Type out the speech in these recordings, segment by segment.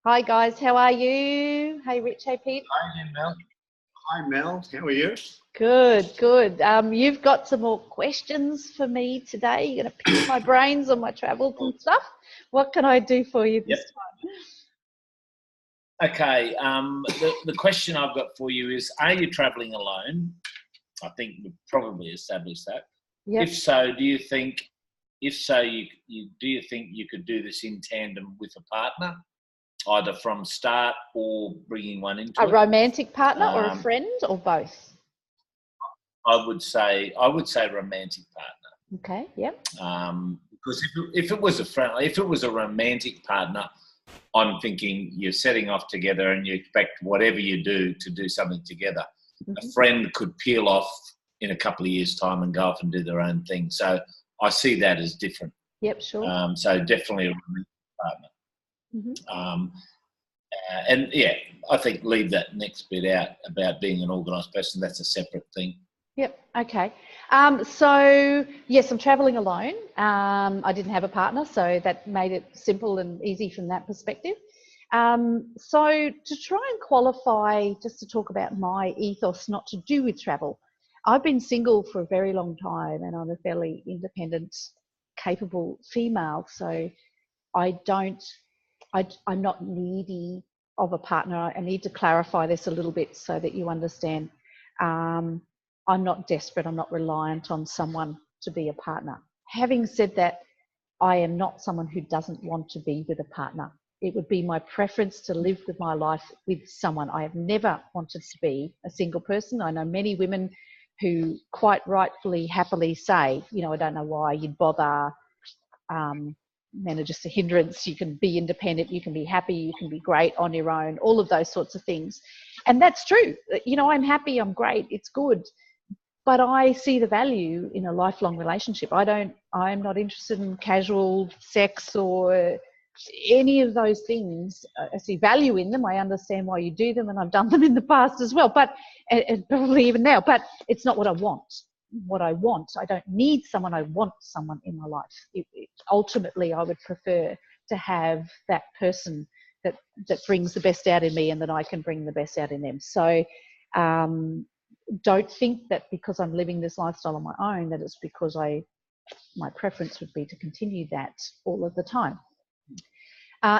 Hi guys, how are you? Hey Rich, hey Pete. Hi, Mel. Hi, Mel. How are you? Good, good. You've got some more questions for me today. You're going to pick my brains on my travels and stuff. What can I do for you this time? Okay. The question I've got for you is: are you travelling alone? I think we've probably established that. Yep. If so, do you think? If so, do you think you could do this in tandem with a partner, either from start or bringing one into a romantic partner or a friend or both? I would say romantic partner. Okay. Yep. Because if it was a friend, if it was a romantic partner, I'm thinking you're setting off together and you expect whatever you do to do something together. Mm-hmm. A friend could peel off in a couple of years' time and go off and do their own thing. So I see that as different. Yep, sure. So definitely a romantic partner. Mm-hmm. And yeah, I think leave that next bit out about being an organised person. That's a separate thing. Yep. Okay. So yes, I'm traveling alone. I didn't have a partner, so that made it simple and easy from that perspective. So to try and qualify, just to talk about my ethos, not to do with travel, I've been single for a very long time and I'm a fairly independent, capable female. So I'm not needy of a partner. I need to clarify this a little bit so that you understand. I'm not desperate. I'm not reliant on someone to be a partner. Having said that, I am not someone who doesn't want to be with a partner. It would be my preference to live with my life with someone. I have never wanted to be a single person. I know many women who quite rightfully, happily say, you know, I don't know why you'd bother. Men are just a hindrance. You can be independent, you can be happy, you can be great on your own, all of those sorts of things. And that's true. You know, I'm happy, I'm great, it's good. But I see the value in a lifelong relationship. I'm not interested in casual sex or any of those things. I see value in them. I understand why you do them, and I've done them in the past as well, but and probably even now, but it's not what I want. What I want, I don't need someone, I want someone in my life. Ultimately, I would prefer to have that person that brings the best out in me and that I can bring the best out in them. So don't think that because I'm living this lifestyle on my own that it's because my preference would be to continue that all of the time.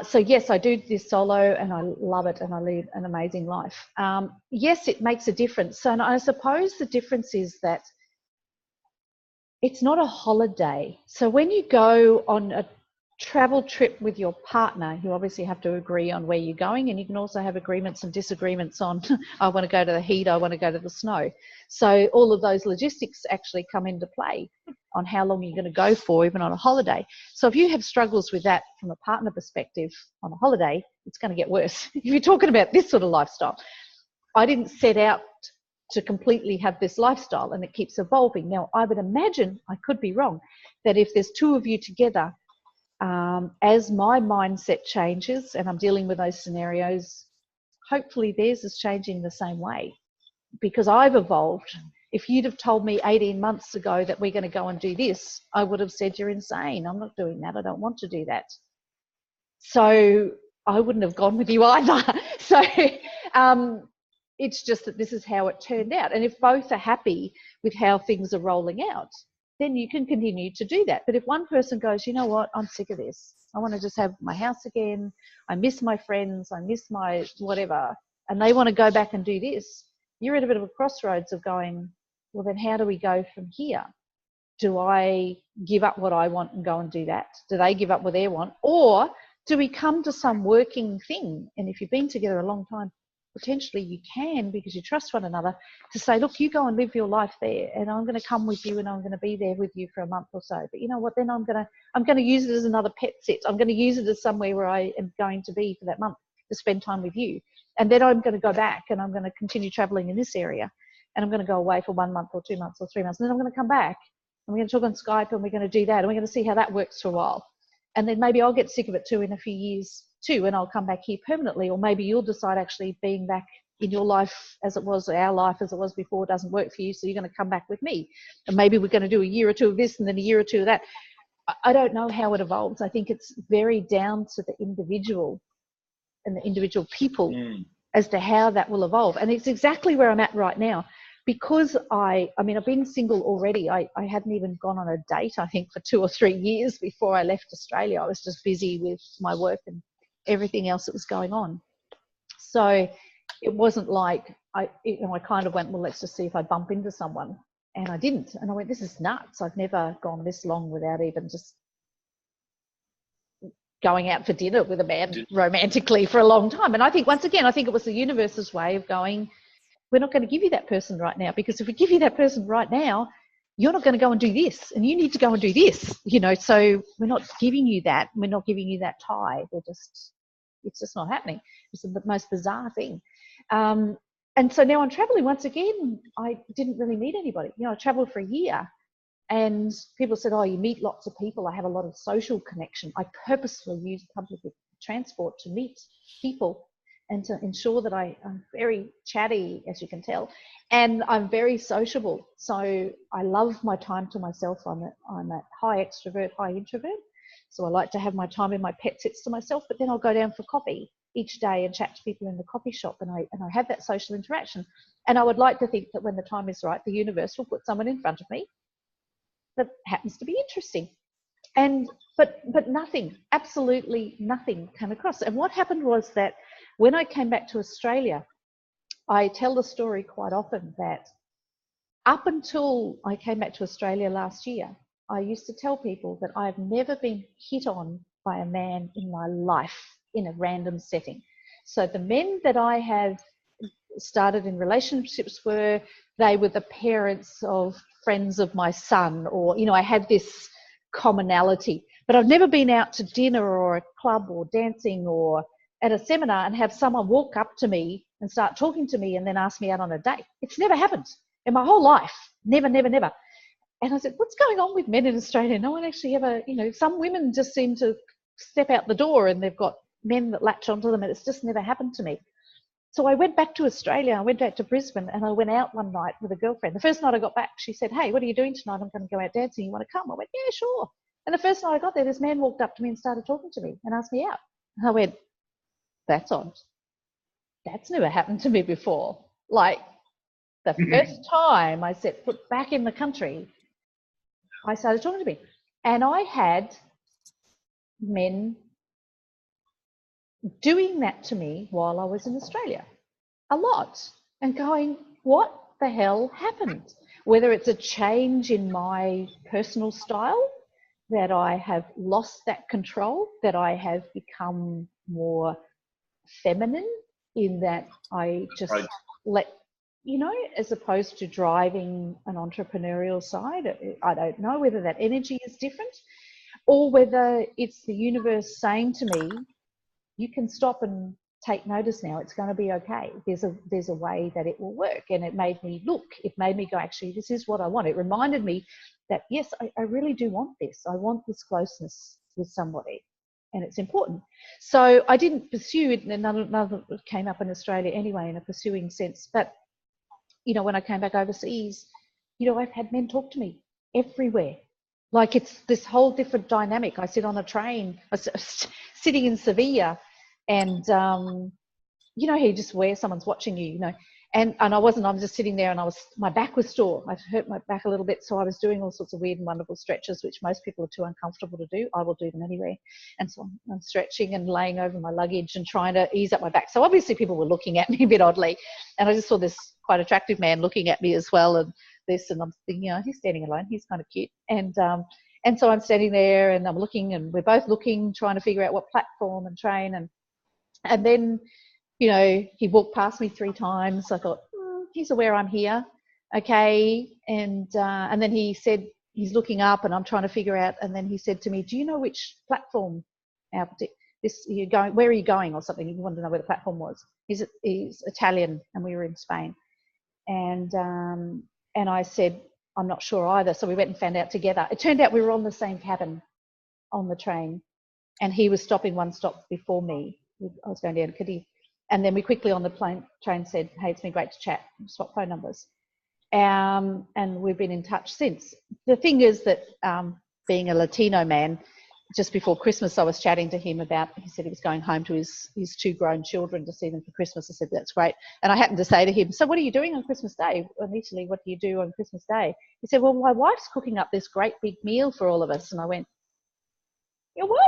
So yes, I do this solo and I love it and I lead an amazing life. Yes, it makes a difference. So I suppose the difference is that it's not a holiday. So when you go on a travel trip with your partner, you obviously have to agree on where you're going, and you can also have agreements and disagreements on, I want to go to the heat, I want to go to the snow. So all of those logistics actually come into play on how long you're going to go for, even on a holiday. So if you have struggles with that from a partner perspective on a holiday, it's going to get worse. If you're talking about this sort of lifestyle, I didn't set out to completely have this lifestyle, and it keeps evolving. Now, I would imagine, I could be wrong, that if there's two of you together, as my mindset changes and I'm dealing with those scenarios, hopefully theirs is changing the same way, because I've evolved. If you'd have told me 18 months ago that we're going to go and do this, I would have said, you're insane. I'm not doing that. I don't want to do that. So I wouldn't have gone with you either. So it's just that this is how it turned out. And if both are happy with how things are rolling out, then you can continue to do that. But if one person goes, you know what, I'm sick of this. I want to just have my house again. I miss my friends. I miss my whatever. And they want to go back and do this. You're at a bit of a crossroads of going, well, then how do we go from here? Do I give up what I want and go and do that? Do they give up what they want? Or do we come to some working thing? And if you've been together a long time, potentially you can, because you trust one another, to say, look, you go and live your life there, and I'm going to come with you and I'm going to be there with you for a month or so. But you know what, then I'm going to use it as another pet sit. I'm going to use it as somewhere where I am going to be for that month to spend time with you. And then I'm going to go back and I'm going to continue traveling in this area, and I'm going to go away for 1 month or 2 months or 3 months. And then I'm going to come back and we're going to talk on Skype and we're going to do that, and we're going to see how that works for a while. And then maybe I'll get sick of it too in a few years too, and I'll come back here permanently. Or maybe you'll decide actually being back in your life as it was, our life as it was before, doesn't work for you, so you're going to come back with me. And maybe we're going to do a year or two of this and then a year or two of that. I don't know how it evolves. I think it's very down to the individual and the individual people as to how that will evolve. And it's exactly where I'm at right now. Because I mean, I've been single already. I hadn't even gone on a date, I think, for 2 or 3 years before I left Australia. I was just busy with my work and everything else that was going on. So it wasn't like I kind of went, well, let's just see if I bump into someone. And I didn't. And I went, this is nuts. I've never gone this long without even just going out for dinner with a man romantically for a long time. And I think, once again, it was the universe's way of going, we're not going to give you that person right now, because if we give you that person right now, you're not going to go and do this, and you need to go and do this, so we're not giving you that. We're not giving you that tie. It's just not happening. It's the most bizarre thing. And so now I'm traveling once again. I didn't really meet anybody. I traveled for a year, and people said, oh, you meet lots of people. I have a lot of social connection. I purposely use public transport to meet people and to ensure that I'm very chatty, as you can tell, and I'm very sociable. So I love my time to myself. I'm a high extrovert, high introvert. So I like to have my time in my pet sits to myself, but then I'll go down for coffee each day and chat to people in the coffee shop, and I have that social interaction. And I would like to think that when the time is right, the universe will put someone in front of me that happens to be interesting. But nothing, absolutely nothing came across. And what happened was that when I came back to Australia, I tell the story quite often that up until I came back to Australia last year, I used to tell people that I've never been hit on by a man in my life in a random setting. So the men that I have started in relationships they were the parents of friends of my son, or, I had this commonality. But I've never been out to dinner or a club or dancing or at a seminar and have someone walk up to me and start talking to me and then ask me out on a date. It's never happened in my whole life. Never, never, never. And I said, what's going on with men in Australia? No one actually ever, some women just seem to step out the door and they've got men that latch onto them, and it's just never happened to me. So I went back to Australia. I went back to Brisbane, and I went out one night with a girlfriend. The first night I got back, she said, hey, what are you doing tonight? I'm going to go out dancing. You want to come? I went, yeah, sure. And the first night I got there, this man walked up to me and started talking to me and asked me out. And I went, that's odd. That's never happened to me before. Like, the first time I set foot back in the country, I started talking to me. And I had men doing that to me while I was in Australia, a lot, and going, what the hell happened? Whether it's a change in my personal style, that I have lost that control, that I have become more feminine in that I just let, as opposed to driving an entrepreneurial side. I don't know whether that energy is different or whether it's the universe saying to me, you can stop and take notice now. It's going to be okay. There's a way that it will work. And it made me look. It made me go, actually, this is what I want. It reminded me that, yes, I really do want this. I want this closeness with somebody, and it's important. So I didn't pursue it, and none of it came up in Australia anyway in a pursuing sense. But, when I came back overseas, I've had men talk to me everywhere. Like, it's this whole different dynamic. I sit on a train, sitting in Sevilla, and you just where someone's watching you, and I was just sitting there, and my back was sore. I've hurt my back a little bit, so I was doing all sorts of weird and wonderful stretches, which most people are too uncomfortable to do. I will do them anyway. And so I'm stretching and laying over my luggage and trying to ease up my back. So obviously people were looking at me a bit oddly, and I just saw this quite attractive man looking at me as well, and I'm thinking, he's standing alone, he's kind of cute. And so I'm standing there, and I'm looking, and we're both looking, trying to figure out what platform and train, and then he walked past me 3 times. I thought, he's aware I'm here, okay. And then he said, he's looking up, and I'm trying to figure out, and then he said to me, do you know which platform you're going, where are you going, or something? He wanted to know where the platform was. He's Italian, and we were in Spain. And I said, I'm not sure either. So we went and found out together. It turned out we were on the same cabin on the train, and he was stopping one stop before me. I was going down to Cadiz. And then we quickly on the train said, hey, it's been great to chat, swap phone numbers. And we've been in touch since. The thing is that being a Latino man, just before Christmas, I was chatting to him about, he said he was going home to his 2 grown children to see them for Christmas. I said, that's great. And I happened to say to him, so what are you doing on Christmas Day? Initially, what do you do on Christmas Day? He said, well, my wife's cooking up this great big meal for all of us. And I went, your wife?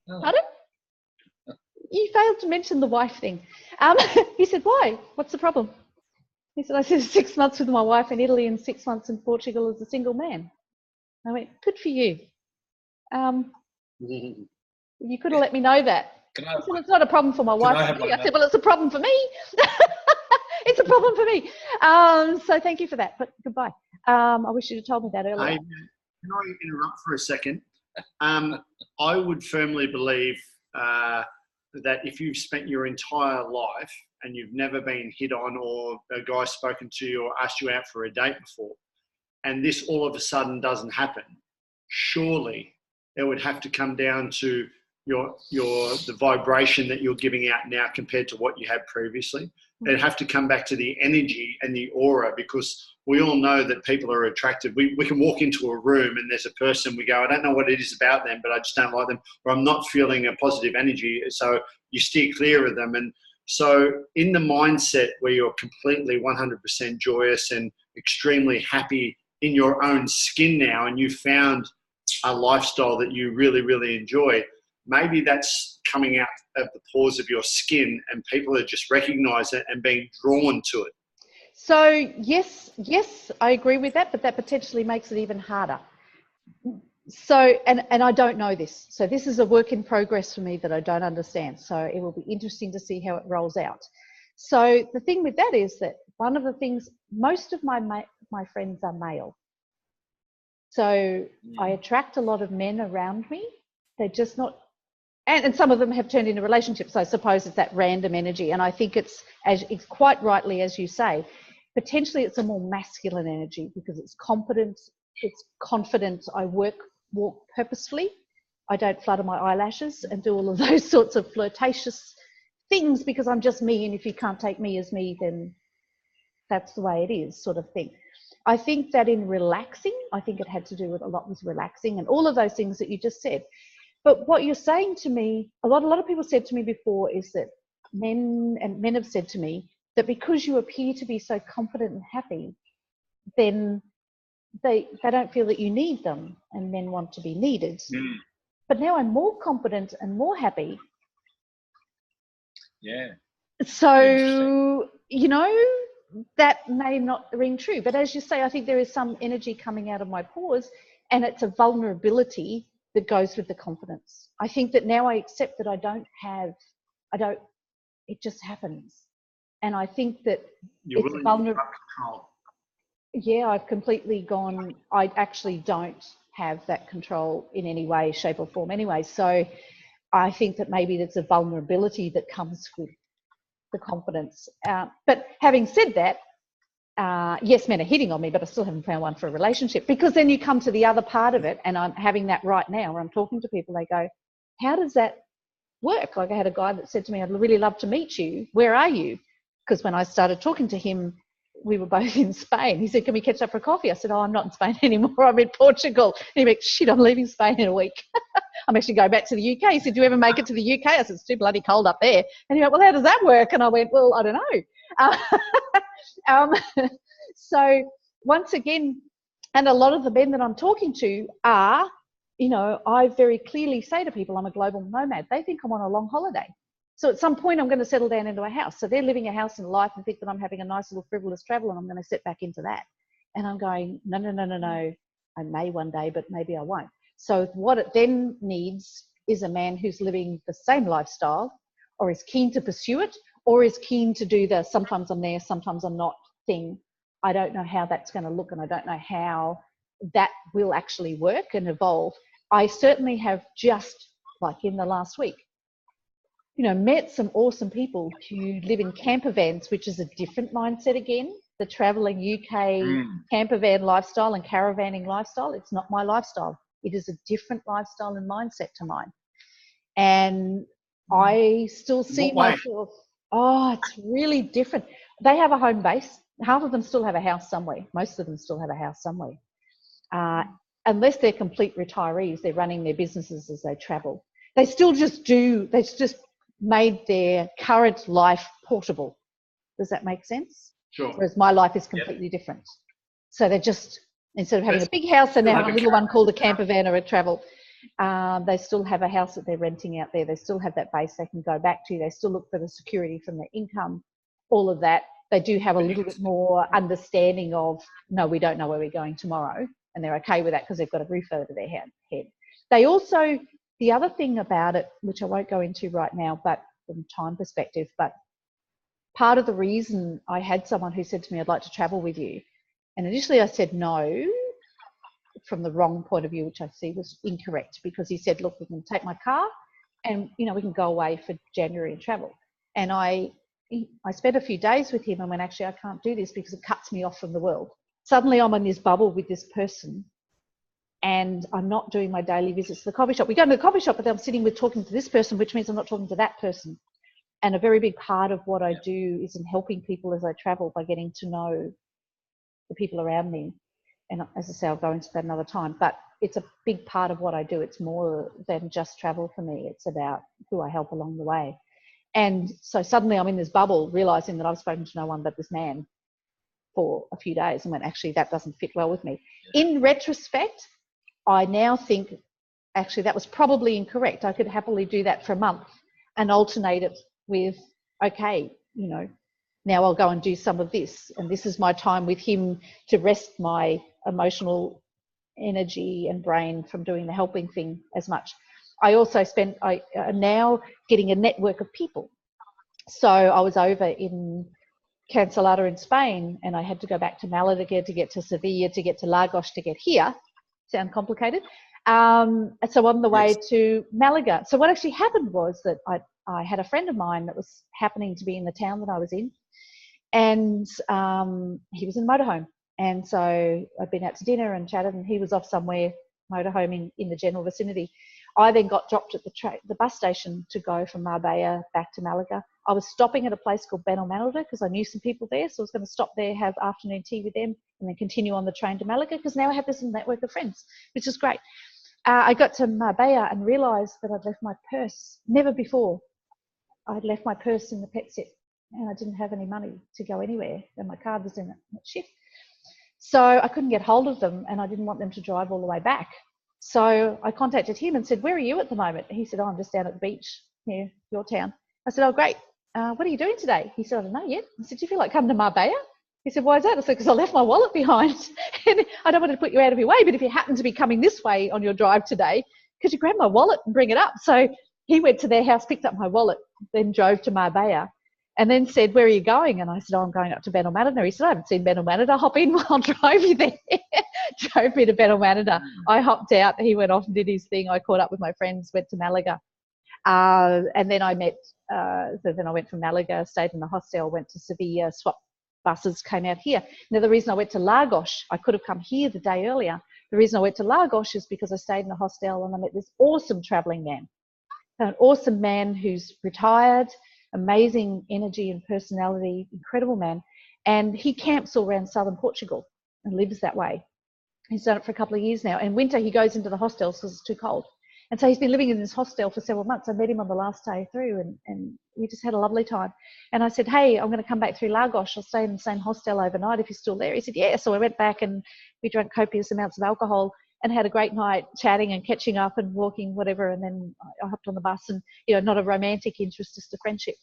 Oh. Pardon? You failed to mention the wife thing. He said, why? What's the problem? He said, I said 6 months with my wife in Italy and 6 months in Portugal as a single man. I went, good for you. You could have let me know that. He said, it's not a problem for my wife. I said, well, it's a problem for me. It's a problem for me. So thank you for that, but goodbye. I wish you'd have told me that earlier. Can I interrupt for a second? I would firmly believe that if you've spent your entire life and you've never been hit on, or a guy spoken to you or asked you out for a date before, and this all of a sudden doesn't happen, surely it would have to come down to the vibration that you're giving out now compared to what you had previously. It'd have to come back to the energy and the aura, because we all know that people are attracted. We can walk into a room and there's a person, we go, I don't know what it is about them, but I just don't like them, or I'm not feeling a positive energy. So you steer clear of them. And so in the mindset where you're completely 100% joyous and extremely happy in your own skin now, and you found a lifestyle that you really, really enjoy, maybe that's coming out of the pores of your skin and people are just recognise it and being drawn to it. So yes, I agree with that, but that potentially makes it even harder. So, and I don't know this. So this is a work in progress for me that I don't understand. So it will be interesting to see how it rolls out. So the thing with that is that one of the things, most of my friends are male. So I attract a lot of men around me. They're just not, and some of them have turned into relationships. So I suppose it's that random energy. And I think it's quite rightly, as you say, potentially it's a more masculine energy because it's competent, it's confident. I walk purposefully. I don't flutter my eyelashes and do all of those sorts of flirtatious things because I'm just me. And if you can't take me as me, then that's the way it is, sort of thing. I think that in relaxing, I think it had to do with a lot with relaxing and all of those things that you just said. But what you're saying to me, a lot of people said to me before is that men have said to me that because you appear to be so confident and happy, then they don't feel that you need them, and men want to be needed. But now I'm more confident and more happy. Yeah. So, you know, that may not ring true. But as you say, I think there is some energy coming out of my pores, and it's a vulnerability that goes with the confidence. I think that now I accept that it just happens. And I think that it's vulnerable. Yeah, I've completely gone, I actually don't have that control in any way, shape or form anyway. So I think that maybe there's a vulnerability that comes with the confidence. But having said that, yes, men are hitting on me, but I still haven't found one for a relationship, because then you come to the other part of it, and I'm having that right now where I'm talking to people, they go, how does that work? Like I had a guy that said to me, I'd really love to meet you. Where are you? Because when I started talking to him, we were both in Spain. He said, can we catch up for coffee? I said, oh, I'm not in Spain anymore. I'm in Portugal. And he went, shit, I'm leaving Spain in a week. I'm actually going back to the UK. He said, do you ever make it to the UK? I said, it's too bloody cold up there. And he went, well, how does that work? And I went, well, I don't know. So once again, and a lot of the men that I'm talking to are, you know, I very clearly say to people, I'm a global nomad. They think I'm on a long holiday. So at some point I'm going to settle down into a house. So they're living a house and life and think that I'm having a nice little frivolous travel and I'm going to set back into that. And I'm going, no. I may one day, but maybe I won't. So what it then needs is a man who's living the same lifestyle, or is keen to pursue it, or is keen to do the sometimes I'm there, sometimes I'm not thing. I don't know how that's going to look, and I don't know how that will actually work and evolve. I certainly have just, like in the last week, you know, met some awesome people who live in camper vans, which is a different mindset again. The traveling UK camper van lifestyle and caravanning lifestyle, it's not my lifestyle. It is a different lifestyle and mindset to mine. And I still see myself, it's really different. They have a home base. Half of them still have a house somewhere. Most of them still have a house somewhere. unless they're complete retirees, they're running their businesses as they travel. They still just do, they just made their current life portable. Does that make sense? Sure. Whereas my life is completely different. So they're just, instead of having a big house, they now have a little one called a camper van or a travel. They still have a house that they're renting out there. They still have that base they can go back to. They still look for the security from their income, all of that. They do have a little bit more understanding of, no, we don't know where we're going tomorrow. And they're okay with that because they've got a roof over their head. They also, the other thing about it, which I won't go into right now, but from a time perspective, but part of the reason I had someone who said to me, I'd like to travel with you. And initially I said no, from the wrong point of view, which I see was incorrect, because he said, look, we can take my car and, you know, we can go away for January and travel. And I spent a few days with him and went, actually, I can't do this because it cuts me off from the world. Suddenly I'm in this bubble with this person and I'm not doing my daily visits to the coffee shop. We go to the coffee shop, but then I'm sitting with talking to this person, which means I'm not talking to that person. And a very big part of what I do is in helping people as I travel by getting to know the people around me. And as I say, I'll go into that another time, but it's a big part of what I do. It's more than just travel for me. It's about who I help along the way. And so suddenly I'm in this bubble, realizing that I've spoken to no one but this man for a few days and went, actually, that doesn't fit well with me. In retrospect, I now think, actually, that was probably incorrect. I could happily do that for a month and alternate it with, okay, you know, now I'll go and do some of this. And this is my time with him to rest my emotional energy and brain from doing the helping thing as much. I also am now getting a network of people. So I was over in Cancelada in Spain and I had to go back to Malaga to get to Sevilla, to get to Lagos, to get here. Sound complicated? So on the way to Malaga. So what actually happened was that I had a friend of mine that was happening to be in the town that I was in, and he was in a motorhome. And so I'd been out to dinner and chatted, and he was off somewhere motorhoming in the general vicinity. I then got dropped at the bus station to go from Marbella back to Malaga. I was stopping at a place called Benalmádena because I knew some people there, so I was going to stop there, have afternoon tea with them, and then continue on the train to Malaga, because now I have this network of friends, which is great. I got to Marbella and realised that I'd left my purse. Never before I'd left my purse in the pet sit, and I didn't have any money to go anywhere, and my card was in it. Shit. So I couldn't get hold of them, and I didn't want them to drive all the way back. So I contacted him and said, where are you at the moment? And he said, oh, I'm just down at the beach near your town. I said, oh, great. What are you doing today? He said, I don't know yet. I said, do you feel like coming to Marbella? He said, why is that? I said, because I left my wallet behind. And I don't want to put you out of your way, but if you happen to be coming this way on your drive today, could you grab my wallet and bring it up? So he went to their house, picked up my wallet, then drove to Marbella, and then said, where are you going? And I said, oh, I'm going up to Benalmádena. He said, I haven't seen Benalmádena. Hop in, I'll drive you there. Drove me to Benalmádena. I hopped out. He went off and did his thing. I caught up with my friends, went to Malaga. And then I met, so then I went from Malaga, stayed in the hostel, went to Sevilla, swapped buses, came out here. Now, the reason I went to Lagos, I could have come here the day earlier. The reason I went to Lagos is because I stayed in the hostel and I met this awesome traveling man. An awesome man who's retired, amazing energy and personality, incredible man. And he camps all around southern Portugal and lives that way. He's done it for a couple of years now. And winter, he goes into the hostels because it's too cold. And so he's been living in this hostel for several months. I met him on the last day through and we just had a lovely time. And I said, hey, I'm going to come back through Lagos. I'll stay in the same hostel overnight if you're still there. He said, yeah. So I went back and we drank copious amounts of alcohol and had a great night chatting and catching up and walking, whatever. And then I hopped on the bus and, you know, not a romantic interest, just a friendship.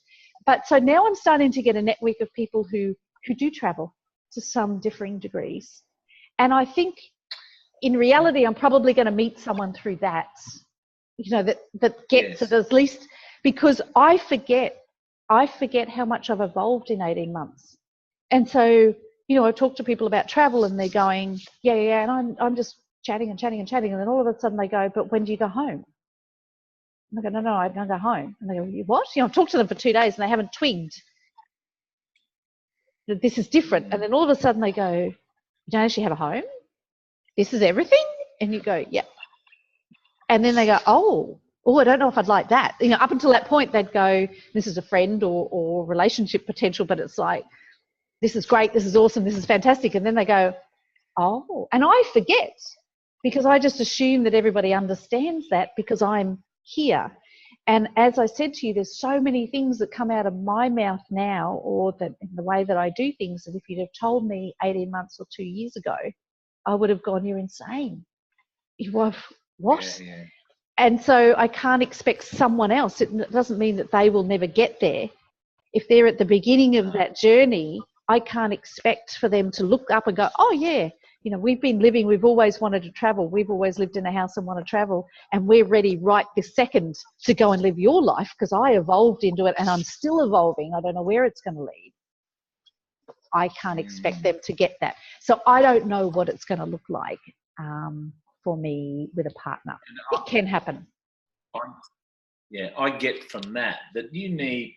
But so now I'm starting to get a network of people who do travel to some differing degrees. And I think in reality, I'm probably going to meet someone through that, you know, that gets it at least, because I forget how much I've evolved in 18 months. And so, you know, I talk to people about travel and they're going, yeah, and I'm just chatting. And then all of a sudden they go, but when do you go home? And I go, no, I'm going to go home. And they go, you what? You know, I've talked to them for 2 days and they haven't twigged that this is different. And then all of a sudden they go, you don't actually have a home? This is everything? And you go, yeah. And then they go, oh, I don't know if I'd like that. You know, up until that point, they'd go, this is a friend or relationship potential, but it's like, this is great, this is awesome, this is fantastic. And then they go, oh, and I forget because I just assume that everybody understands that because I'm here. And as I said to you, there's so many things that come out of my mouth now, or that in the way that I do things, that if you'd have told me 18 months or 2 years ago, I would have gone, you're insane. What? Yeah. And so I can't expect someone else. It doesn't mean that they will never get there. If they're at the beginning of that journey, I can't expect for them to look up and go, oh yeah, you know, we've always wanted to travel. We've always lived in a house and want to travel, and we're ready right this second to go and live your life because I evolved into it and I'm still evolving. I don't know where it's going to lead. I can't expect them to get that. So I don't know what it's going to look like for me with a partner. It can happen. I get from that you need,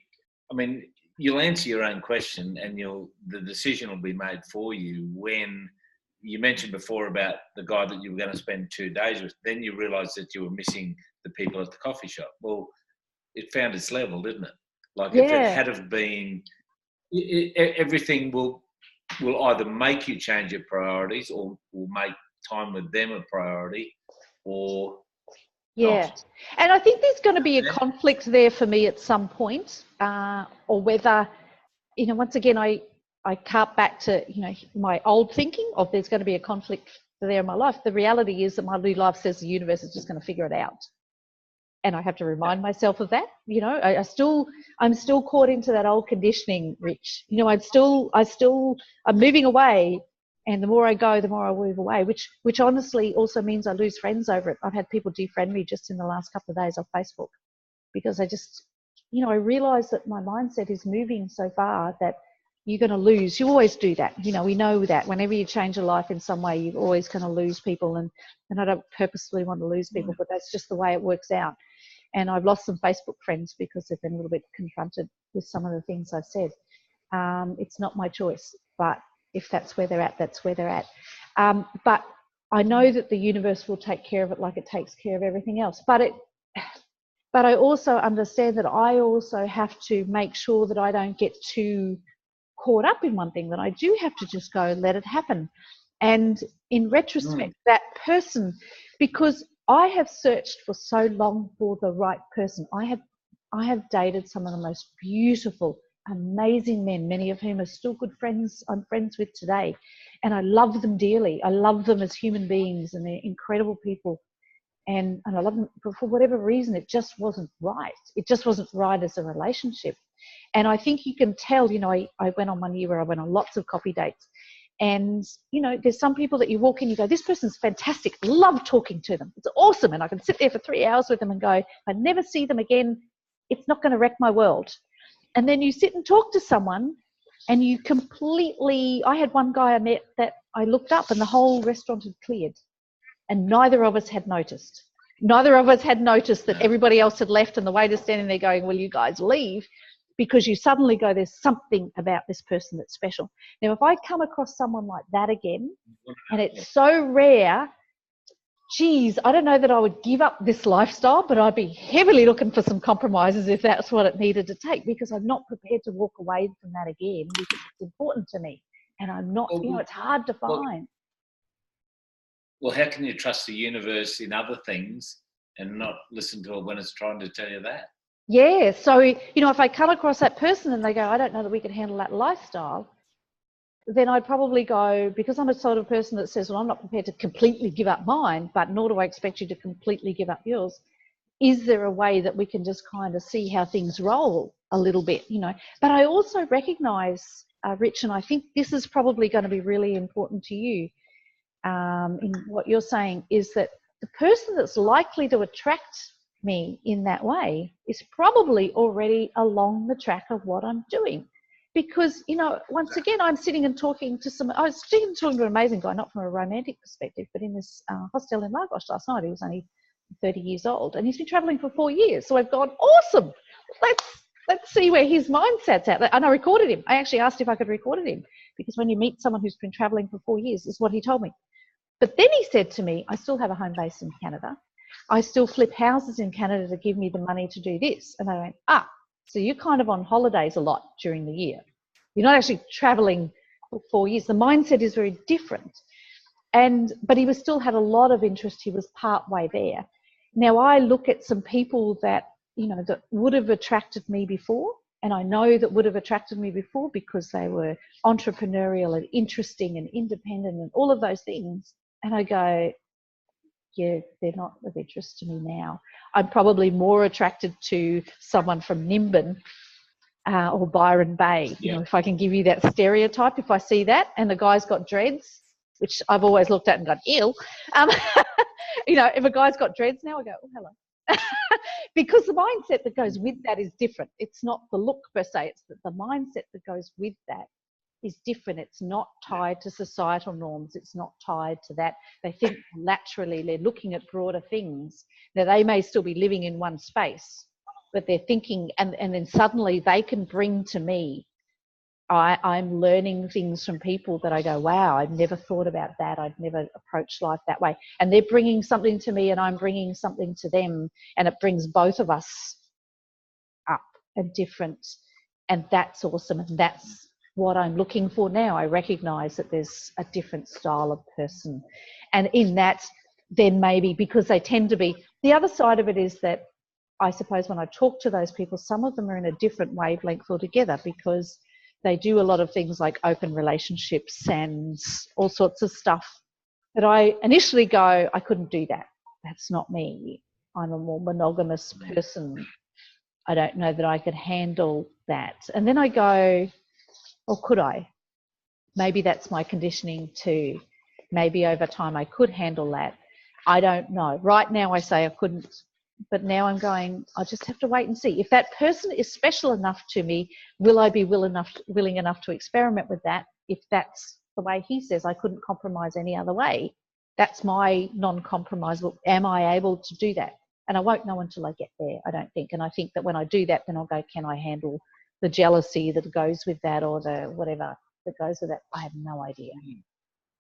I mean, you'll answer your own question and the decision will be made for you. When you mentioned before about the guy that you were going to spend 2 days with, then you realised that you were missing the people at the coffee shop. Well, it found its level, didn't it? Like if it had have been, everything will either make you change your priorities or will make time with them a priority, or not. And I think there's going to be a conflict there for me at some point, or whether, you know, once again, I carp back to, you know, my old thinking of there's going to be a conflict there in my life. The reality is that my new life says the universe is just going to figure it out. And I have to remind myself of that. You know, I'm still caught into that old conditioning, Ritch. You know, I'm moving away, and the more I go, the more I move away, which honestly also means I lose friends over it. I've had people defriend me just in the last couple of days on Facebook because I just, you know, I realise that my mindset is moving so far that you're going to lose. You always do that. You know, we know that whenever you change your life in some way, you're always going to lose people. And I don't purposely want to lose people, but that's just the way it works out. And I've lost some Facebook friends because they've been a little bit confronted with some of the things I've said. It's not my choice, but if that's where they're at, that's where they're at. But I know that the universe will take care of it like it takes care of everything else. But I also understand that I also have to make sure that I don't get too caught up in one thing, that I do have to just go let it happen. And in retrospect, that person, because I have searched for so long for the right person. I have dated some of the most beautiful, amazing men, many of whom are still good friends I'm friends with today. And I love them dearly. I love them as human beings, and they're incredible people. And I love them, but for whatever reason, it just wasn't right. It just wasn't right as a relationship. And I think you can tell, you know, I went on one year where I went on lots of coffee dates. And, you know, there's some people that you walk in, you go, this person's fantastic. Love talking to them. It's awesome. And I can sit there for 3 hours with them and go, I never see them again. It's not going to wreck my world. And then you sit and talk to someone and you completely, I had one guy I met that I looked up and the whole restaurant had cleared. And neither of us had noticed. Neither of us had noticed that everybody else had left and the waiter's standing there going, will you guys leave? Because you suddenly go, there's something about this person that's special. Now, if I come across someone like that again, and it's so rare, geez, I don't know that I would give up this lifestyle, but I'd be heavily looking for some compromises if that's what it needed to take, because I'm not prepared to walk away from that again because it's important to me. And I'm not, you know, it's hard to find. Well, how can you trust the universe in other things and not listen to it when it's trying to tell you that? Yeah, so, you know, if I come across that person and they go, I don't know that we can handle that lifestyle, then I'd probably go, because I'm a sort of person that says, well, I'm not prepared to completely give up mine, but nor do I expect you to completely give up yours. Is there a way that we can just kind of see how things roll a little bit, you know? But I also recognise, Ritch, and I think this is probably going to be really important to you in what you're saying, is that the person that's likely to attract me in that way is probably already along the track of what I'm doing. Because, you know, once again, I'm sitting and talking to I was talking to an amazing guy, not from a romantic perspective, but in this hostel in Lagos last night. He was only 30 years old and he's been traveling for 4 years. So I've gone, awesome, let's see where his mindset's at. And I recorded him. I actually asked if I could record him, because when you meet someone who's been traveling for 4 years, is what he told me. But then he said to me, I still have a home base in Canada. I still flip houses in Canada to give me the money to do this. And I went, so you're kind of on holidays a lot during the year. You're not actually traveling for 4 years. The mindset is very different. But he was still had a lot of interest. He was part way there. Now I look at some people that, you know, that would have attracted me before, and I know that would have attracted me before because they were entrepreneurial and interesting and independent and all of those things. And I go, yeah, they're not of interest to me now. I'm probably more attracted to someone from Nimbin or Byron Bay. You know, if I can give you that stereotype, if I see that and the guy's got dreads, which I've always looked at and gone, ew. You know, if a guy's got dreads now, I go, oh, hello. Because the mindset that goes with that is different. It's not the look per se, it's the mindset that goes with that is different. It's not tied to societal norms. It's not tied to that. They think laterally, they're looking at broader things. Now, they may still be living in one space, but they're thinking, and then suddenly they can bring to me, I'm learning things from people that I go, wow, I've never thought about that. I've never approached life that way. And they're bringing something to me and I'm bringing something to them, and it brings both of us up and different. And that's awesome. And that's what I'm looking for now. I recognize that there's a different style of person. And in that, then maybe because they tend to be, the other side of it is that I suppose when I talk to those people, some of them are in a different wavelength altogether because they do a lot of things like open relationships and all sorts of stuff that I initially go, I couldn't do that. That's not me. I'm a more monogamous person. I don't know that I could handle that. And then I go, or could I? Maybe that's my conditioning too. Maybe over time I could handle that. I don't know. Right now I say I couldn't, but now I'm going, I'll just have to wait and see. If that person is special enough to me, will I be willing enough to experiment with that? If that's the way he says I couldn't compromise any other way, that's my non-compromise. Am I able to do that? And I won't know until I get there, I don't think. And I think that when I do that, then I'll go, can I handle the jealousy that goes with that or the whatever that goes with that? I have no idea.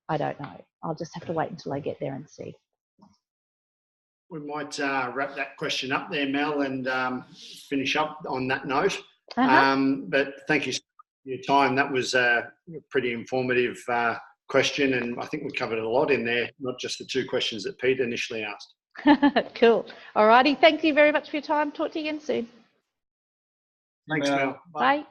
I don't know. I'll just have to wait until I get there and see. We might wrap that question up there, Mel, and finish up on that note. But thank you for your time. That was a pretty informative question, and I think we covered a lot in there, not just the two questions that Pete initially asked. Cool. All righty. Thank you very much for your time. Talk to you again soon. Thanks, Mel. Bye.